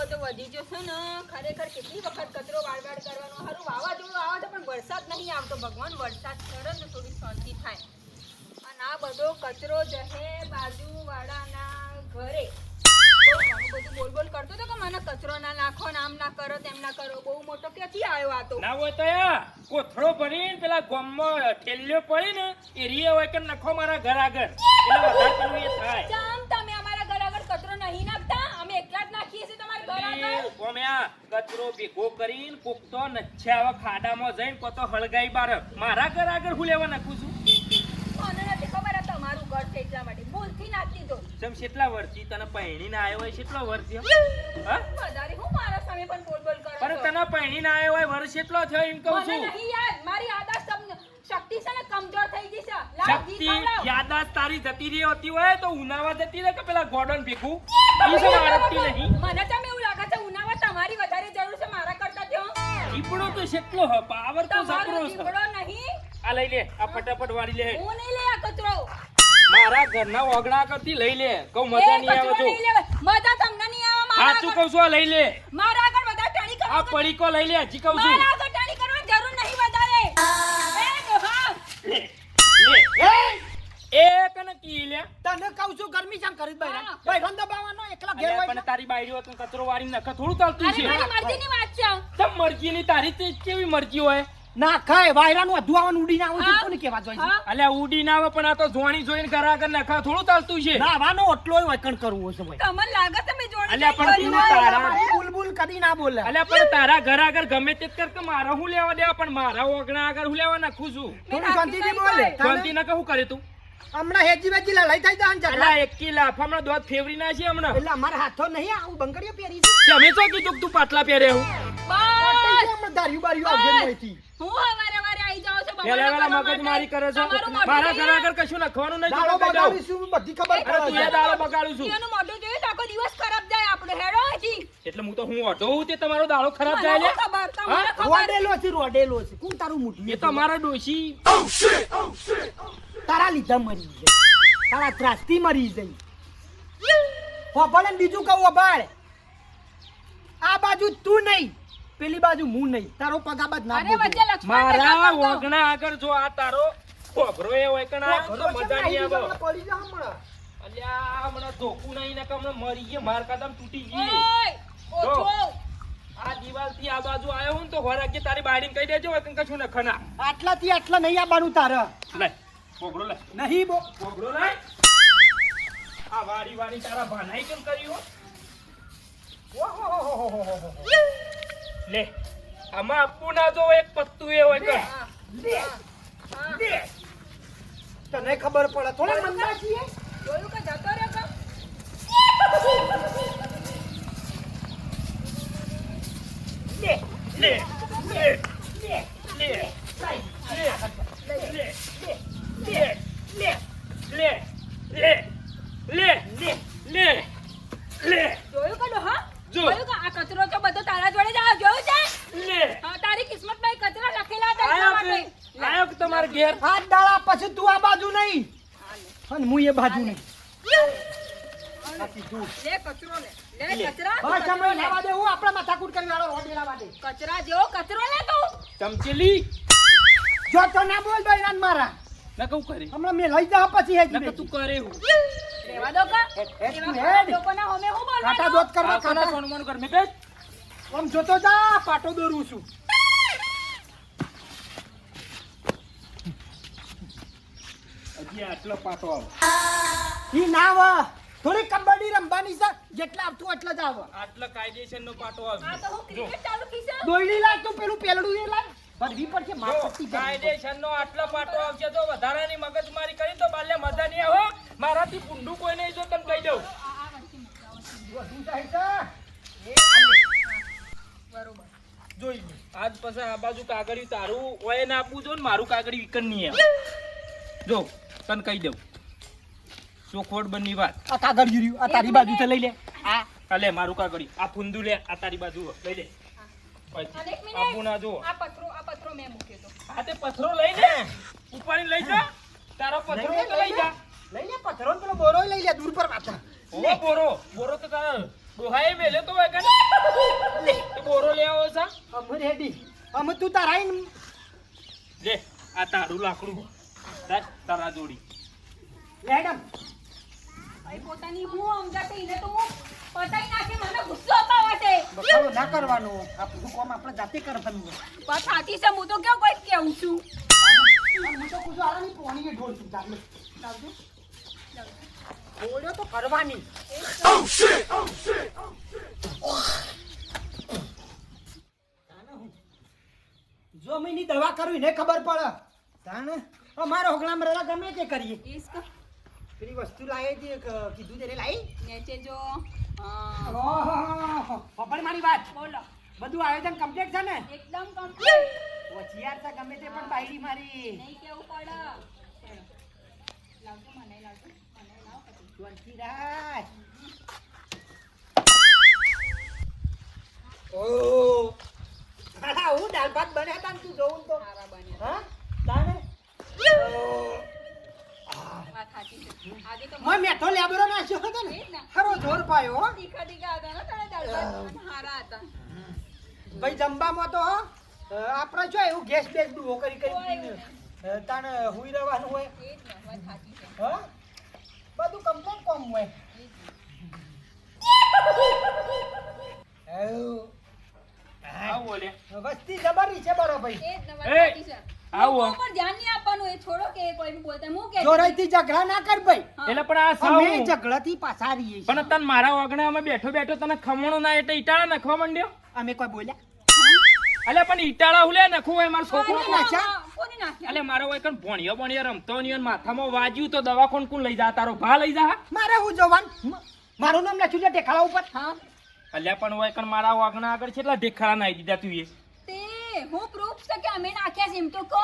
બધો વધી ગયો છે ને ખરેખર કેટલી વખત કચરો વાળવાળ કરવાનો હારું વાવાઝોડું આવે છે પણ વરસાદ નહીં આવતો ભગવાન વરસાદ કરે ને થોડી શાંતિ થાય અને આ બધો કચરો જહે બાજુવાળાના ઘરે બહુ ઘણું બધું બોલ બોલ કરતો હતો કે મને કચરો ના નાખો ને આમ ના કરો તેમ ના કરો બહુ મોટો ક્યાંથી આવ્યો આ તો ના હોય તો કોથળો ભરીને પેલા ગામમાં ઠેલ્યો પડી ને એરિયા હોય કે નખો મારા ઘર આગળ એટલે વધારે પેલું એ થાય જામ તમે અમારા ઘર આગળ કચરો નહીં નાખતા અમે એકલા જ નાખીએ છીએ તમારા ઘર આગળ ગોમ્યા કચરો ભેગો કરીને કોક તો નચ્છે આવા ખાડામાં જઈને કો તો હળગાઈ બાર મારા ઘર આગળ હું લેવા નાખું છું મને નથી ખબર આ તમારું ઘર છે એટલા માટે ભૂલથી નાખી દીધો જેમ કેટલા વર્ષથી તને પહેણીને આવ્યો હોય કેટલો વર્ષ થયો હા વધારે હું મારા સામે પણ બોલ બોલ કરો અરે તને પહેણીને આવ્યો હોય વર્ષ કેટલો થયો એમ કહું છું મને નહીં યાદ મારી આદત શક્તિ છે ને કમજોર થઈ ગઈ છે શક્તિ યાદાશ તારી જતી રહી હોતી હોય તો ઉનાવા જતી રહે કે પેલા ગોડન ભેગું ઈ છે મારતી નહીં મને તમે એવું લાગે છે ઉનાવા તમારી વધારે જરૂર છે મારા કરતા તો જીપડો તો કેટલો હ પાવર તો તમારો જબરો છે જીવડો નહીં આ લઈ લે આ ફટાફટ વાળી લે હું નહીં લે આ કચરો મારા ઘરના ઓગણા કરતી લઈ લે કહું મજા નહીં આવે તો મજા તમને નહીં આવે મારા સાચું કહું છું આ લઈ લે મારા આગળ બધા ટાણી કરો આ પડીકો લઈ લે હજી કહું છું મારા આગળ ટાણી કરવાની જરૂર નહીં વધારે એ ડોહા લે એ કને કી લે તને કહું છું ગરમી જામ કરી બૈરા બૈરન દબાવવાનો એકલા ઘેર અલ્યા હોય પણ તારી બાયડીઓ તો કચરો વાળી નખ થોડું ચાલતું અરે છે મારી મરજીની વાત છે તમ મરજીની તારી તે કેવી મરજી હોય ના ખાય વાયરાનું અધુઆવાનું ઉડીને આવું છે કોને કેવા જોઈએ છે અલ્યા ઉડી ના આવે પણ આ તો જોણી જોઈને ઘર આગળ નખા થોડું ચાલતું છે નાવાનો ઓટલો વકણ કરવું છે ભાઈ તમને લાગે તમે જોડી અલ્યા પણ તું તારા બુલબુલ કદી ના બોલે અલ્યા પણ તારા ઘર આગળ ગમે તે કર કે મારા હું લેવા દેવા પણ મારા ઓગણા આગળ હું લેવા નાખું છું થોડી શાંતિથી બોલે શાંતિ ના કહું કરે તું હમણાં હેજી વેજી લડાઈ થઈ જાય ને અલ્યા એક લાફ હમણાં દોત ફેવરી ના છે હમણાં એટલે અમારા હાથો નહીં આવું બંગડીઓ પહેરી છે કે અમે તો કીધું કે તું પાટલા પહેરે હું બસ હમણાં દારૂ બારીઓ આવશે નહીથી હું હવારે હવારે આવી જાઉં છું પેલા વાળા મગજ મારી કરે છે મારા ઘર આગળ કશું લખવાનું નહીં દાડો તો કહી દઉં. બગાડીશું બધી ખબર અરે તું એ દાડો બગાડું છું એનું મોઢું જોયું તો આખો દિવસ ખરાબ જાય આપણે હેડો હજી એટલે હું તો હું ઓઢો હું તે તમારો દાડો ખરાબ જાય મને લે ખબર તમને હા? ખબર રોડેલો છે કોણ તારું મોટું એ તમારા ડોશી તારા લીધા મરી જાય તારા ત્રાસથી મરી જાય હોભળ ને બીજું કહું હોભળ આ બાજુ તું નહીં પેલી બાજુ હું નહીં તારો પગાબાદ ના અરે બોલજો. વચ્ચે લક્ષ્મણ મારા ઓગણા આગળ જો આ તારો ખોભરો એ હોય કે ના તો મજા નહીં આવે પડી જા હમણાં. અલ્યા હમણાં ધોકું નહીં ને કે હમણાં મરી ગયે માર કદમ તૂટી ગઈ ઓય ઓછો આ દિવાલ થી આ બાજુ આવ્યો હું તો વરાગે તારી બાયડીને કહી દેજો હોય કે કશું ન ખના આટલાથી આટલા નહીં આવવાનું તારે લે ખોભરો લે નહીં બો ખોભરો લે આ વાડી વાડી તારા ભાનાઈ કેમ કર્યું લે આમાં આપવું ના જો એક પત્તું એ હોય કે તને ખબર પડે થોડા મંદા છીએ જોયું કે જતો રહ્યો કે લે લે લે લે લે લે લે લે લે લે જોયું કે ડોહા જો. જોયું કે આ કચરો તો બધો તારા જોડે જ આવે જોયું છે લે હા, તારી કિસ્મતમાં એ કચરા લખેલા હતા એટલા આયો માટે કે આયો કે તમાર ઘેર હાથ ડાળા પછી તું આ બાજુ નહીં અને હું એ બાજુ નહીં બાકી તું લે કચરો લે લે કચરા તું બસ કચરો અમે લે. લેવા દે હું આપણે માથાકૂટ કરી વાળો રોડ લેવા દે કચરા જેવો કચરો લે તું ચમચેલી જો તો ના બોલ બૈરાન મારા ના કહું કરે હમણાં મેં લઈ જા પછી હેજી ના કે બેટી. તું કરે હું રહેવા દો કા હેડ, એવા તું ખરાબ હેડ. લોકોના હોમે હું કાંટા બોલવાનું દોત કરવા કાકાના કાંટા સોનમોન કર મે બેસ આમ જોતો જા પાટો દોરું છું હજી આટલો પાટો આવ ઈ ના વા થોડી કબડ્ડી રમવાની છે જેટલા આવતું એટલા જ આવ આટલો કાયદેસરનો પાટો આવ આ તો હું ક્રિકેટ ચાલુ કી છે દોયડી લાગ તું પેલું પેલડું એ લાગ ભરવી પડશે માર પટ્ટી ભરવી પડશે. કાયદેસરનો આટલો પાટો આવશે તો વધારાની મગજમારી કરી તો બાલે મજા નહીં આવે મારાથી કુંડું કોઈ નહીં જો તને કહી દઉં વધુ જાય છે. બરોબર જોઈ લે. આજ પછી આ બાજુ કાગળિયું તારું ઓય ના આપવું જો ને મારું કાગળિયું વિકન નહીં આવે જો તને કહી દઉં ચોખવટ બની વાત આ કાગળ રહ્યું આ તારી બાજુ લઈ લે આ લે મારું કાગળિયું આ ફુંદુ લે આ તારી બાજુ લઈ લે અને એક મિનિટ. આપું ના જો આ પત્રો મેં મૂક્યો તો આ તે પથરો લઈ લે ઉપાડીને લઈ જા તારો પથરો તો લઈ જા લઈ લે પથરો ને પેલો બોરો લઈ લે દૂર પર પાછા ઓ બોરો તો તારા ડોહાએ મેલે તો હોય કને એ બોરો લેવો છે અમે રેડી અમે તું તારા આઈને લે આ તારું લાકડું તારા જોડી મેડમ ભાઈ પોતાની હું સમજાતે એને તો હું પતાઈ નાખે મને ગુસ્સો આવતો હોય છે બખાડો ના કરવાનો આપણું કામ આપણે જાતે કરવાનું વાત સાચી છે હું તો કેવું કોઈ કેવું છું હું તો કુછ આરાની પોણીએ ઢોળ છું ચાલે ચાલજો બોલ્યો તો કરવાની જો મહિની દવા કરું એને ખબર પડે તાને અમારો હોગલામાં રેલા ગમે તે કરીએ इसका પેલી વસ્તુ લાવી હતી કીધું તેને લાવી नीचे जो ઓહો પકડ મારી વાત बोलो બધું આયોજન કમ્પ્લીટ છે ને एकदम कंप्लीट હોશિયાર છે ગમે તે પણ બાયડી મારી नहीं કેવું પડે લાવજો મને લાવ પછી જોનથી રાજ ઓ હા હું દાળ ભાત બન્યા તા ને તું જોઉં તો સારા બન્યા હા તાને વાત સાચી છે આજે તો મેં મેઠો લેબરો નાખ્યો હતો ને એ જ ને. ખરો જોર પાયો હો તીખા તીખા હતા ને તને દાળ ભાત હારા હતા ભાઈ જમવામાં તો આપણે જો એવું ગેસ બેસ ડૂહો કરી કોઈ કરી તાને હુઈ રહેવાનું હોય એ જ ને વાત સાચી છે હા બધું કમ્પ્લીટ કોમ હોય આવું બોલે વસ્તી જબરી છે બરો ભાઈ એ જ ને વાત એ, સાચી છે આવો. લોકો પર ધ્યાન નહીં આપવાનું એ છોડો કે કોઈ બી બોલતા હું કે જોરાઈથી ઝઘડા ના કર ભાઈ એટલે પણ આ અમે સાવ ઝઘડાથી પાછા રહીએ છીએ. પણ તને મારા વાગણામાં બેઠો બેઠો તને ખમણો ના એટલે ઈટાળા નાખવા માંડ્યો અમે કોઈ બોલ્યા એટલે પણ ઈટાળા હુલે નાખવું હોય મારો છોકરો કોને નાખ્યા? કોને નાખ્યા એટલે મારો હોય કણ ભણ્યો ભણ્યો રમતો નહીં અને માથામાં વાજ્યું તો દવાખાન કોણ લઈ જા તારો ભા લઈ જા મારે હું જવાન મારું નામ લખ્યું છે ટેકાળા ઉપર હા અલ્યા પણ હોય કણ મારા વાગણા આગળ કેટલા ઢેખાડા નાઈ દીધા તું એ તે હું પ્રૂફ છે કે અમે નાખ્યા છે એમ તો કહો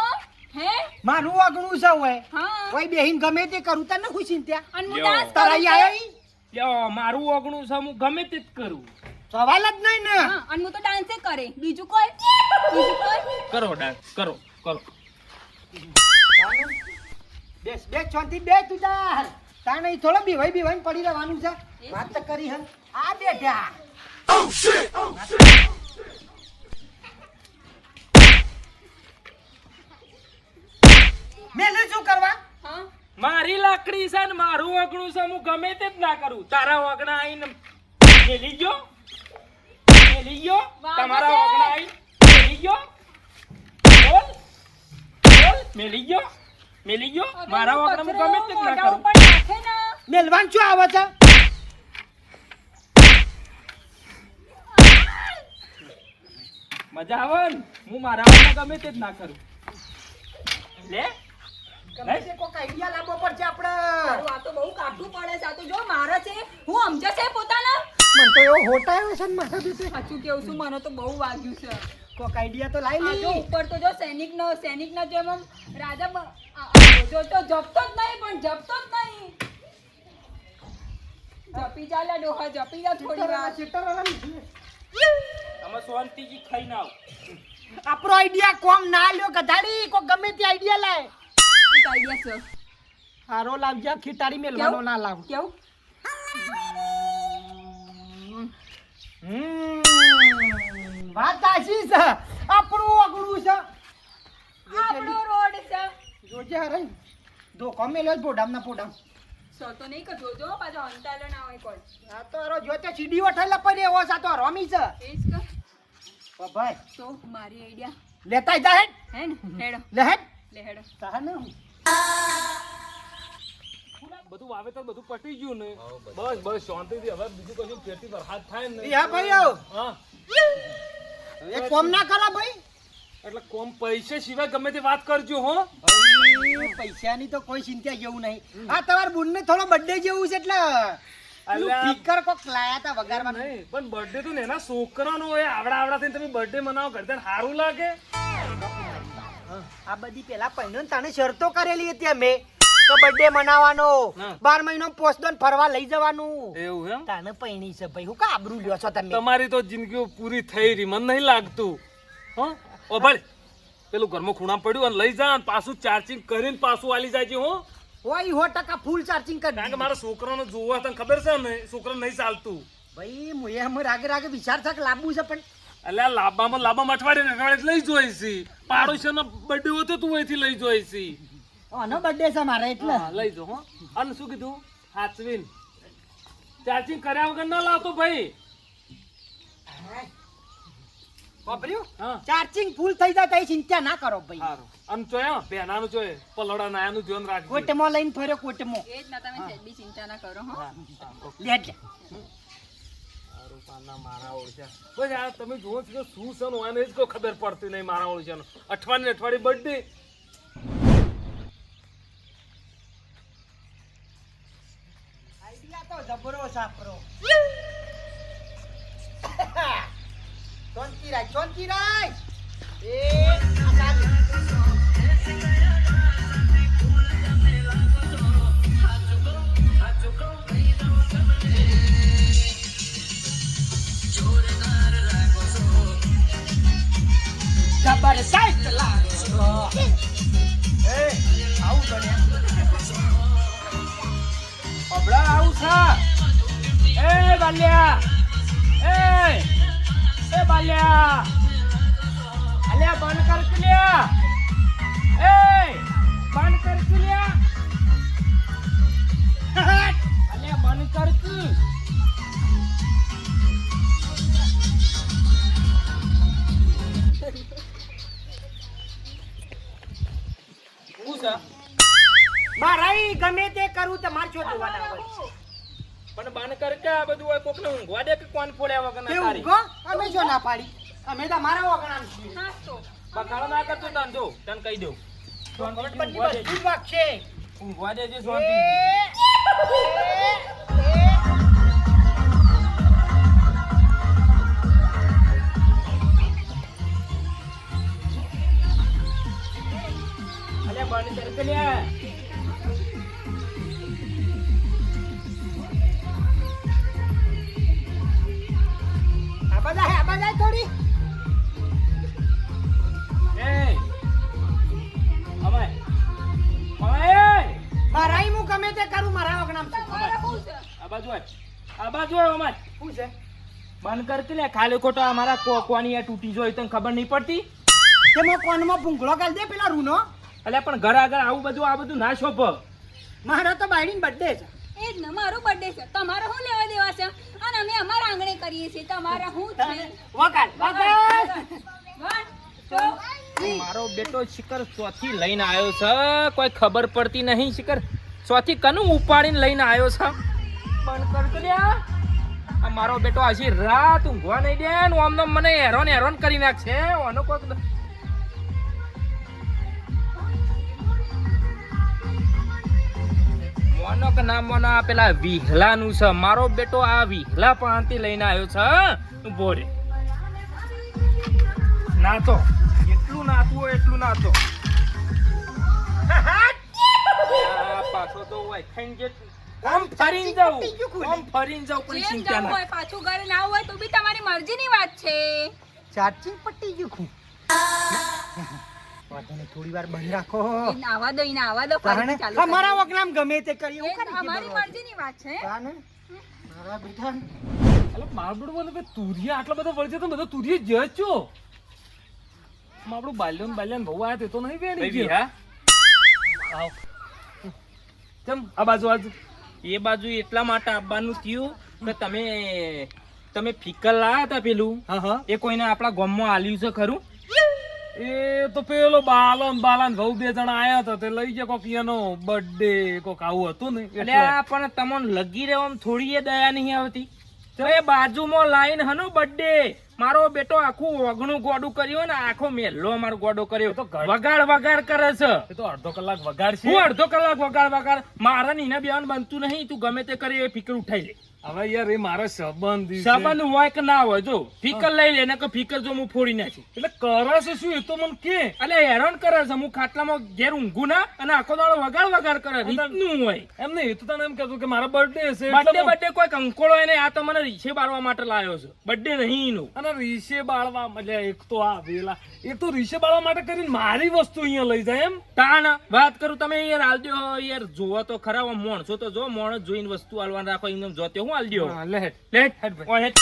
હે મારું વાગણું છે હોય હા કોઈ બેહીન ગમે તે કરું તને ખુશી ત્યાં અને હું લ્યો. ડાન્સ તારા કરું આયા છું. ઈ? લ્યો મારું વાગણું છે હું ગમે તે જ કરું સવાલ જ નહીં ને હા અને હું તો ડાન્સ કરે બીજું કોઈ કરો ડાન્સ કરો કરો બેસ બેસ શાંતિ બે તું તાર તાને ઈ થોડો બીવાઈ બીવાઈ પડી રહેવાનું છે વાત તો કરી હન આ બેઠા મેલે શું કરવા હા મારી લાકડી છે ને મારું વાગણું છે હું ગમે તે જ ના કરું તારા વાગણા આઈને મેલી ગયો વાગો તમારા છે. વાગણા આઈને મેલી ગયો બોલ બોલ મેલી ગયો હવે મારા હું વાગણા હું કચરો ગમે તે જ ના મોઢા કરું ઉપર નાખે ને મેલવાન શું આવે છે મજા આવે ને હું મારા વાગણા ગમે તે જ ના કરું લે ગમે તે કોક આઈડિયા લાવવો પડશે આપણે તારું આ તો બહુ કાઢવું પડે છે આ તો જો મારા છે હું સમજે છે પોતાના મને તો એવો હોટાયો છે ને માથા દીધે સાચું કેવું છું મને તો બહુ વાગ્યું છે કોક આઈડિયા તો લાવી આ જો લે ઉપર તો જો સૈનિકનો જેમ આમ રાજા જો તો જપતો જ નહીં પણ જપતો જ નહીં જપી ચાલે ડોહા જપી જા થોડી વાર તમે શાંતિથી ખાઈને આવો આપણો આઈડિયા કોમ ના લ્યો ગધાડી કોક ગમે તે આઈડિયા લાય એક આઈડિયા છે હારો લાવજા ખીટાડી મેલવાનો કેવું? ના લાવ કેવું વાત સાચી છે આપણું અગડું છે આપણો રોડ છે જોજે હરે ધોકો મેલ્યો જ પોડામ પોડામ સો તો નહીં કે જોજો પાછો અંતાલો ના હોય કોઈ આ તો હરો જો તે સીડી વઠેલા પડે એવો છે આ તો રમી છે એ જ કે ઓ ભાઈ તો મારી આઈડિયા લેતા જા હેડ હે ને હેડો લે હેડ લે હેડો તાહ ને બધું વાવેતર બધું પટી ગયું ને બસ બસ શાંતિથી હવે બીજું કશું ખેતી વરસાદ થાય ને હા ભાઈ આવ હા એક કોમ ના કરો ભાઈ એટલે કોમ પૈસે સિવાય ગમે તે વાત કરજો હો ભાઈ પૈસાની તો કોઈ ચિંતા જેવું નહીં આ તમાર બુનને થોડો બર્થડે જેવું છે એટલે અલ્યા. ફિકર કોક લાયા તા વગાડવા નહીં પણ બર્થડે તો એના છોકરાનો હોય આવડા થઈને તમે બર્થડે મનાવો કરતા સારું લાગે આ બધી પેલા પહેલો તને શરતો કરેલી હતી અમે તો બર્થડે મનાવવાનો હા. 12 મહિનો પોસ્ટોન ફરવા લઈ જવાનું એવું એમ તને પૈણી છે ભાઈ હું કા આબરૂ લ્યો છો તમે તમારી તો જિંદગી પૂરી થઈ રહી મને નહીં લાગતું હો ઓ ભાઈ પેલું ઘરમાં ખૂણા પડ્યું અને લઈ જા અને પાછું ચાર્જિંગ કરીને પાછું આલી જાય છે હો ઓય 100% ફૂલ ચાર્જિંગ કરી કારણ કે મારા છોકરાને જોવા તને ખબર છે ને છોકરાને નહીં ચાલતું ભાઈ હું એમ રાગે રાગે વિચાર થાક લાવવું છે પણ એટલે આ લાંબામાં અઠવાડિયે જ લઈ જોઈ છે. પાડોશીનો બર્થડે હતો તું અહીંથી લઈ જોઈ છે. આનો બર્થડે છે મારે એટલે હા, લઈ જો હો. અને શું કીધું હાચવીન ચાર્જિંગ કર્યા વગર ના લાવતો ભાઈ. વાપર્યું હા ચાર્જિંગ ફૂલ થઈ જાય તો ચિંતા ના કરો ભાઈ. સારું. અને જોયા બેનાનું જોઈએ પલોડા નાયાનું ધ્યાન રાખજો. કોટમાં લઈને ફર્યો કોટમાં એ જ ના તમે સહેજ બી ચિંતા ના કરો હો. હા, હા, ઓકે. લેટ લે. સારું, પાના મારા ઓળખ્યા. બસ આ તમે જુઓ છો કે શું છે ને એને જ કોઈ ખબર પડતી નહીં મારા ઓળખ્યાનો. અઠવાડિયે બર્થડે. આઈડિયા તો જબરો સાપરો. ચોંકી રાય. આ સારી. જબરદસ્ત લાગે છે. એ આવું બન્યા. અબડા આવું છે. એ બાલ્યા, એ બાલ્યા, અલ્યા બંધ કર કે લ્યા. એ બંધ કર કે લ્યા. અલ્યા બંધ કર કે. શું છે? મારાઈ ગમે તે કરું તમારે શું જોવાના હોય. પણ બાન કર કે આ બધું હોય કોકને ઊંઘવા દે કે કોણ ફોડ્યા વગર ના તે તારી. ઊંઘો? અમે જો ના પાડી. અમે તો મારા વગણામ છીએ. હા તો બકાળો ના કરતો તને જો તને કહી દઉં. ગણપતિ બધું જ વાગશે. ઊંઘવા દેજે એ, શાંતિ. અલ્યા બંધ કર કે લ્યા. આ બધા થોડી. એ અમાય અમાય મારાઈ હું ગમે તે કરું મારા વગણામ છું. તમારે શું છે? આ બાજુ આય. આ બાજુ આય અમાય. શું છે? બંધ કર કે લ્યા. ખાલી ખોટો અમારા કોકવાની આ તૂટી જોઈ તને ખબર નહીં પડતી. કે મો કોનમાં ભૂંગળો કાઢ દે પેલા રૂનો. અલ્યા પણ ઘર આગળ આવું બધું આ બધું ના શોભ. મારો તો બાયડીન બર્થડે છે. એ જ ને મારો બર્થડે છે. તમારે શું લેવા દેવા છે? અને અમે અમારા આંગણે કરીએ છીએ. તમારે શું છે? વગાડ વગાડ. 1 2 મારો બેટો શિખર ચોથી લઈને આવ્યો છે. કોઈ ખબર પડતી નહીં શિખર ચોથી કનું ઉપાડીને લઈને આવ્યો છે. બંધ કર કે લ્યા. આ મારો બેટો આજી રાત ઊંઘવા નહીં દે ને આમ નામ મને હેરાન કરી નાખશે. ઓનો કોક મોનો કે નામ મોનો પેલા વિહલાનું છે. મારો બેટો આ વિહલા પાણથી લઈને આવ્યો છે. ઊભો રે. નાચો એટલું નાચવું હોય એટલું નાચો. આ પાછો તો હોય ખાઈને જે આમ ફરીને જાઉં કોઈ જેમ ચિંતા જવું ના. હોય પાછું ઘરે ના આવવું હોય તો બી તમારી મરજીની વાત છે. ચાર્જિંગ પટી ગયું ખું. વાતને થોડી વાર બંધ રાખો. એને આવા દો ફરીથી તાણે ચાલુ અમારા કરી. વગણામ ગમે તે કરીએ. એ હું કરી અમારી દે મરજીની વાત છે. તાણે મારા બેટા એટલે મારું બેટું બોલે કે તુરિયા આટલા બધા વળશે તો બધા તુરિયા જ છો. આપણું બાલ્યાન બહુ આયા તે તો નહીં ભાઈ બેડી વિહા, આવ કેમ આ બાજુ આજ એ બાજુ એટલા માટે આવવાનું થયું કે તમે ફિકર લાયા હતા પેલું હા એ કોઈને આપણા ગામમાં આલ્યું છે ખરું? એ તો પેલો બાલાન ભાઉ બે જણા આયા હતા તે લઈ ગયા કોક એનો બર્થડે કોક આવું હતું ને એટલે આ પણ તમને લગી રહેવામાં થોડી એ દયા નહીં આવતી. તો એ બાજુમાં લાઈન હનો બર્થડે મારો બેટો આખું ઓગણું ગોડું કર્યું ને આખો મેલ્લો અમારો ગોડો કર્યો તો ઘર- વગાડ કરે છે. એ તો અડધો કલાક વગાડશે. હું અડધો કલાક વગાડ મારા ને એના બેવાનું બનતું નહીં. તું ગમે તે કરી એ ફિકર ઉઠાઈ લે. હવે યાર એ મારા સંબંધ છે. સંબંધ હોય કે ના હોય જો ફિકર લઈ લે ને કે ફિકર જો હું ફોડી નાખી. એટલે કરે છે શું એ તો મને કે એટલે હેરાન કરે છે. હું ખાટલામાં ઘેર ઊંઘું ના અને આખો દાડો વગાડ કરે. રીતનું હોય એમ નહીં એ તો તને એમ કહેતું કે મારા બર્થડે છે એટલે બર્થડે કોઈ કંકોળો હોય ને આ તો મને રીછે બારવા માટે લાવ્યો છે. બર્થડે નહીં એનું. અને અને રીશે બાળવા એટલે એક તો આ વેલા એક તો રીશે બાળવા માટે કરીને મારી વસ્તુ અહીંયા લઈ જાય એમ તાણ વાત કરું તમે યાર હાલ દો યાર જોવો તો ખરા આમ માણસો તો જો માણસ જોઈને વસ્તુ હાલવાનું રાખો એમ જોતે હું હાલ દો હા, લે હેડ. લેટ હેડ ભાઈ. ઓય હેટ.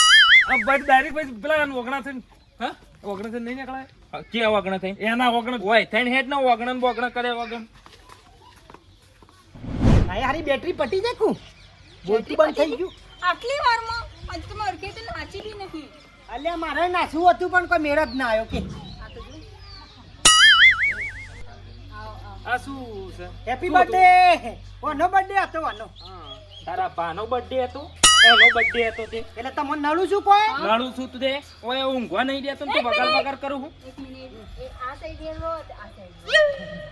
આ ભાઈ ડાયરેક્ટ ભાઈ પેલા ઓગણા થઈને હા ઓગણા થઈને નહીં નીકળાય કે વગણ થઈ એના ઓગણા ઓય થઈને હેડ ના વગણ બોગણ કરે વગણ આ હારી બેટરી પટી જાય કુ બોલતું બંધ થઈ ગયું આટલી વારમાં આજ તો મારે કે નાચી બી નહીં અલ્યા મારે નાચવું હતું પણ કોઈ મેળ જ ના આવ્યો કે આ તો જો આ શું છે હેપી બર્થડે ઓનો બર્થડે હતો ઓનો હા. તારા ભાનો બર્થડે હતો એનો બર્થડે હતો તે એટલે તમને નડું છું કોઈ લડું છું તું તે ઓય ઊંઘવા નહીં દેતો ને તું બગાડ બગાડ કરું હું એક મિનિટ એ આ સાઈડ હેરો આ સાઈડ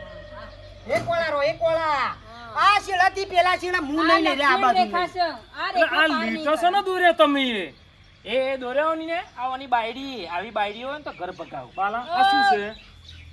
એક ઓળા એક ઓળા આ શેલાથી પેલા શેલા મું નહીં રે આ બાજુ રેખા છે આ એટલે રેખા આ પાર લીટો નહીં છે ને દોર્યા તમે એ દોર્યાઓની ને આવવાની બાયડી આવી બાયડી હોય ને તો ઘર પકાવ બાલા આ શું છે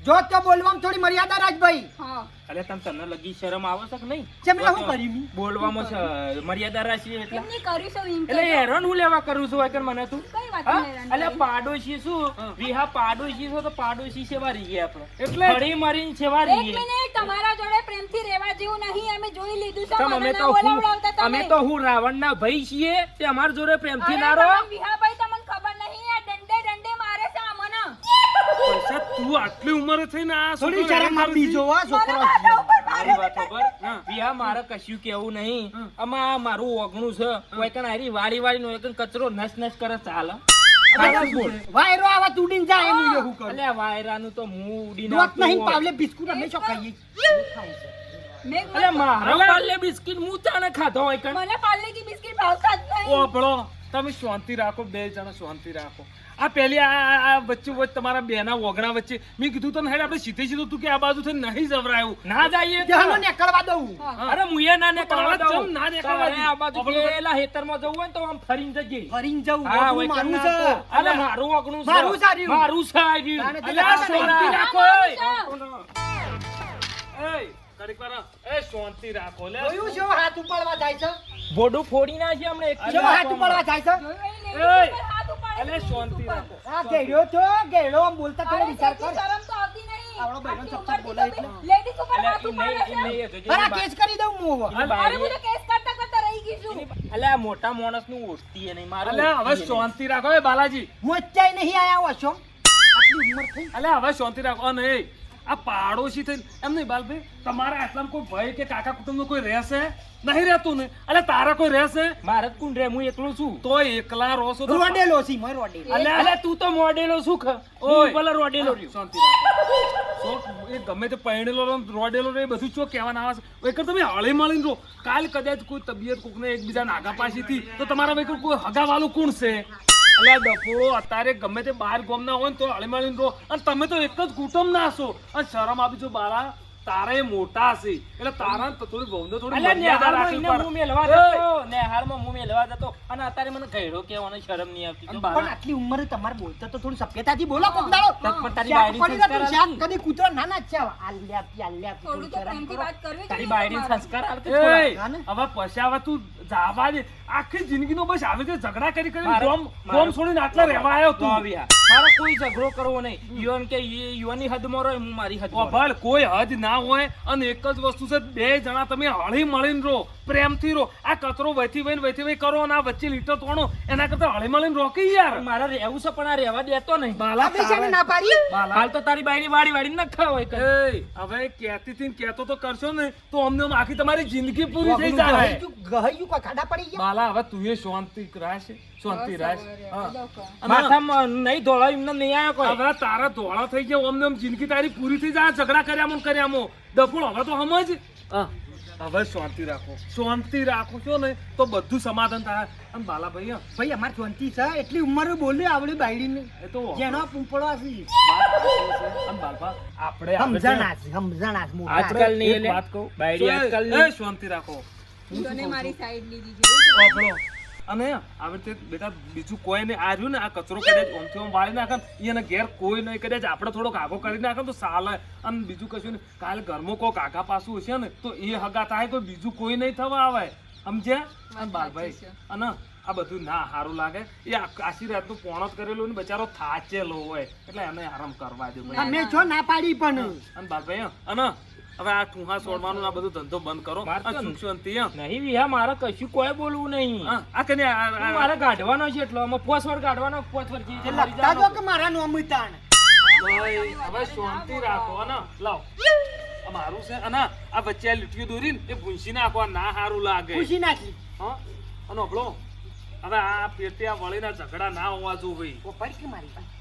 જો તો બોલવામાં થોડી મર્યાદા રાજભાઈ હા અરે તને લગી શરમ આવે છે કે નહીં ચેમલા હું કર્યું મી બોલવામાં છે મર્યાદા રાખી એટલે એમની કર્યું છે એમ એટલે હેરાન હું લેવા કરું છું વાયકર મને તું કઈ વાત હા? હેરાન અલ્યા કરી? પાડોશી શું વિહા પાડોશી છો તો પાડોશી સેવા રહી ગયા આપણે એટલે? ફરી મરીને સેવા એક રહી ગયા મિનિટ તમારા જોડે પ્રેમથી રહેવા જેવું નહીં અમે જોઈ લીધું છે તમ મને અમે ના તો બોલાવડાવતા તમે. અમે તો હું રાવણના ભાઈ છીએ તે અમાર જોડે પ્રેમથી અરે ના રહો તમારા વિહાભાઈ તમને ખબર નહીં આ દંડે દંડે મારે છે આ મને પૈસા તું આટલી ઉંમરે થઈને આ થોડી છોકરો શરમ આપી જો આ છોકરો મને માથા ઉપર મારી મારે વાત ખબર વિહા મારે કશું કેવું નહીં આમાં મારું ઓગણું છે વાયકણ હારી વાળી વાળી નો એકન કચરો નસ નસ કરે ચાલે સાચું બોલ. વાયરો આવા તુડીને જાય એમ હું એવું કરું અલ્યા વાયરાનું તો મું ઉડીને દોત આવતું નહીં હોય. પાવલે બિસ્કુટ અમે શું ખાઈએ મેં અલ્યા મારા પાલે બિસ્કિટ હું તાણે ખાધો હોય કણ મને પાર્લે કી બિસ્કિટ ભાવતા જ નહીં ઓપડો તમે શાંતિ રાખો બે જણા શાંતિ રાખો આ પેલી આ વચ્ચે વચ્ચે તમારા બેના ઓગણા વચ્ચે મેં કીધું તને હેડ આપણે સીધે સીધું તું કે આ બાજુ થી નહીં જવરાયું ના જઈએ જહાનો ને કરવા દઉં અરે મુયે ના ને કરવા તારા દઉં ચમ ના દેખાવા તારે આ બાજુ આપણે તો- પેલા હેતરમાં જવું હોય ને તો આમ ફરીને જજે ફરીને જવું હા ઓગણું હોય મારું મારું છે છે અલે મારું ઓગણું છે મારું છે આર્યું. મારું છે આર્યું. તાને તે અલ્યા તારે સોના. શાંતિ રાખો, મારું એ ઘડીક વાર એ શાંતિ રાખો લે જોયું છે હાથ ઉપાડવા જાય છે ભોડું ફોડી નાખી હમણાં એક કેવો હાથ ઉપાડવા જાય છે જોયું એ, એ ઉપર હાથ ઉપાડે અલે છે, શાંતિ ઉપર. રાખો આ ગેડ્યો તો ગેડો આમ બોલતા થોડો અરે વિચાર જેટલી કર શરમ તો આવતી નહીં. આવડો બહેનો આટલી ચપચપ ઉંમરથી બોલે તમે એટલે. ladies ઉપર અલ્યા હાથ ઈ નહીં, ઉપાડે ઈ છે. નહીં, એ જોજે. અરે એની કેસ કરી દઉં હું હવે. એની અરે હું બાયડી- તો કેસ કરતા કરતા રહી ગઈ છું. અલ્યા મોટા માણસનું ઓળખતી એ નહીં મારું અલે હવે ઓળખતી એ નહીં. શાંતિ રાખો એ બાલાજી મોચાઈ નહીં આયા હશો આટલી ઉંમર થઈ અલે હવે શાંતિ રાખો અને એ આ પાડોશી થઈને એમ નહીં બાલભાઈ તમારા આટલામાં કોઈ ભાઈ કે કાકા કુટુંબનું કોઈ રહેશે નહીં રહેતું ને અલે તારા કોઈ રહેશે મારે જ કોણ રે હું એકલો છું તો એકલા રહો છો તો રોડેલો છે મય રોડેલો અલ્યા અલ્યા તું તો મોડેલો શું ખ ઓય. હું ભલે રોડેલો રહ્યો શાંતિ રાખો શોખ એ ગમે તે પહેણેલો રહો, રોડેલો રહે બધું ચો કહેવાના આવે છે એક તમે હળી મળીને રહો કાલ કદાચ કોઈ તબિયત કોકને એકબીજા નાગા પાસેથી તો તમારા ભાઈ કોઈ હગાવાળું કોણ છે એટલે આ ડફોળો અત્યારે ગમે તે બહાર ગામના હોય ને તો હળી મળીને રહો અને તમે તો એક જ કુટુંબ ના છો અને શરમ આપી છો બાળા તારા એ મોટા હશે એટલે તારા તો થોડી વહુને થોડી અલ્યા મર્યાદા નેહાળમાં રાખવી એને હું મેલવા પડે. જતો નેહાળમાં હું મેલવા જતો અને અત્યારે મને ઘેડો કહેવાનો શરમ નહીં આવતી જો. પણ આટલી ઉંમરે તમારે બોલતા તો થોડું સભ્યતાથી બોલો કોક દાડો પણ તારી શાક બાયડી પડી સંસ્કાર જતું, શાક આલતી. કદી કૂતરો ના ના છે આલ્યા થોડું તો પ્રેમથી વાત કરવી તારી જોઈએ બાયડીને તમારે. સંસ્કાર આલતી જ થોડા. એ, હા ને? હવે પછી હવે તું જાવા દે આખી જિંદગીનો બસ આવી રીતે ઝઘડા કરી કરી મારે- ગોમ મારે- છોડીને આટલા રહેવા આવ્યો તો તું આવી હા. મારે કોઈ ઝઘડો કરવો નહીં યુવાન કે યુવાની હદમાં રહો હું મારી હદમાં રહું. અભળ કોઈ હદ ના હોય અને એક જ વસ્તુ છે બે જણા તમે હળી મળીને રહો પ્રેમથી રહો આ કચરો વહીથી વહી કરો અને આ વચ્ચે લીટો તોડો એના કરતા હળી મળીને રહો કે યાર પણ મારે રહેવું છે પણ આ રહેવા દેતો નહીં બાલા આ બેસાને ના પાડી બાલા હાલ તો તારી બાયડી વાડી વાડી ન ખાવ હોય એ હવે કહેતી હતી ને કહેતો તો કરશો ને તો અમને આખી તમારી જિંદગી પૂરી થઈ જાય ગહયું કોઈ ખાડા પડી ગયા બાલા હવે તું એ શાંતિ રાખ શાંતિ રાખ હા. અને માથામાં નહીં ધોળાયું એમને નહીં આવ્યો કોઈ હવે તારા ધોળા થઈ ગયા અમને આમ જિંદગી તારી પૂરી થઈ જાય ઝઘડા કર્યામો ડફોળ હવે તો સમજ હા, હવે શાંતિ રાખો છો ને તો બધું સમાધાન થાય અને બાલાભાઈ હા, ભાઈ અમાર શાંતિ છે એટલી ઉંમરે બોલે આવડી બાયડીને એ તો જેનો પૂંપળવા છે વાત સાચી છે. અને બાલભા, આપણે સમજણા છે મોટા આજકાલ ની એક એટલે વાત કહું બાયડી જો આજકાલ એ ની શાંતિ રાખો ઈયોને મારી સાઈડ લીધી છે. આપણો અને આવી રીતે બેટા બીજું કોઈ નહીં આ રહ્યું ને આ કચરો કદાચ ઓમથી ઓમ વાળી નાખે ને એને ઘેર કોઈ નહીં કદાચ આપણે થોડોક આગો કરી નાખે ને તો ચાલે અને બીજું કશું નહીં કાલે ઘરમાં કોઈક આગા પાછું હશે ને તો એ હગા થાય તો બીજું કોઈ નહીં થવા આવે સમજ્યા અને બાલભાઈ અને આ બધું ના સારું લાગે એ આખી રાતનું પોણત કરેલું ને બચારો થાચેલો હોય એટલે એને આરામ કરવા દે ભાઈ. અમે છો ના પાડી પણ અને બાપભાઈ અને હવે આ ઠુહા છોડવાનું આ બધું ધંધો બંધ કરો મારે તો આ સુખ શાંતિ હં. નહીં વિહા મારે કશું કોઈ બોલવું નહીં હા, આ કને મારે કાઢવાનો છે એટલો અમે 5 વાર કાઢવાનો 5 વાર જે એ લખતા જો કે મારા નોમ તાણ હવે શાંતિ રાખો ને લાવ આ મારું છે અને આ વચ્ચે આ લીટીઓ દોરીને એ ભૂંસી નાખો આ ના સારું લાગે ખુશી નાખી હા અને ઓપલો હવે આ પેટે આ વળીના ઝઘડા ના હોવા જો ભાઈ ઓ પડ કે મારી પાસે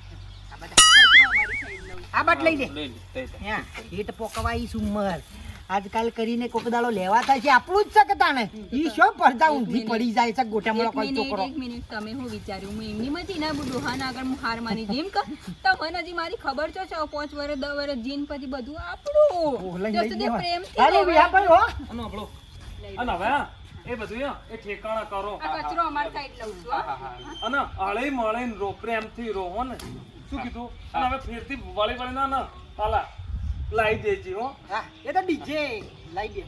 આ બધા કચરો અમારી સાઈડ લઉં. આ બટ લઈ દે લઈ લે, લઈ લે. હા હેટ પોકવાઈ સુમર આજકાલ કરીને કોક દાડો લેવા થાય છે આપણું જ છે કે તાને ઈ શો પડતા ઊંધી પડી જાય છે ગોટામાં કોઈ છોકરો એક મિનિટ તમે હું વિચાર્યું હું એમની મતી ના ડોહાના આગળ હું હાર માની જેમ કે તમને હજી મારી ખબર છે 5 વર્ષ 10 વર્ષ જીન પછી બધું ઓહ, આપણું લઈ ત્યાં સુધી દેવાય. પ્રેમથી અરે રહેવાય. વિયા ભાઈ હો અને ઓપલો અને હવે હા, એ બધું હં, એ ઠેકાણા કરો આ કચરો અમારી સાઈડ લઉં છું હા, હો. હા, હા. અને હળી મળીને રો પ્રેમથી રહો હો ને શું કીધું અને હવે ફેરથી વળી ના તાલા લાવી દેજે હો હા એ તો ડીજે લઈ દે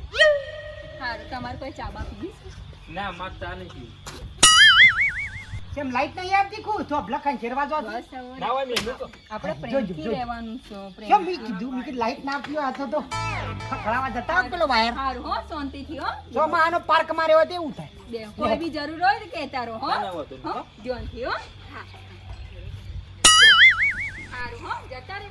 હારું તમારે કોઈ ચા બા પીવી છે? ના મારે ચા નથી કેમ લાઈટ નહીં આવતી ખુ તો લખાઈ શેરવા જો બસ હવે ના હોય મેં તો આપણે જોજો, પ્રેમથી જોજો. રહેવાનું છે કેમ પ્રેમ મી કીધું મી કે લાઈટ ના આવતી હોય તો ખખડાવા જતા હોય પેલો વાયર હારું હો શાંતિથી હો જો માં આનો પાર્ક માં રહેવા તેવું થાય બે કોઈ બી જરૂર હોય તો કહેતા રહો હો ના, ના, વાંધો નહીં, હો હો. ધ્યાનથી હો હા હારું હો જતા રે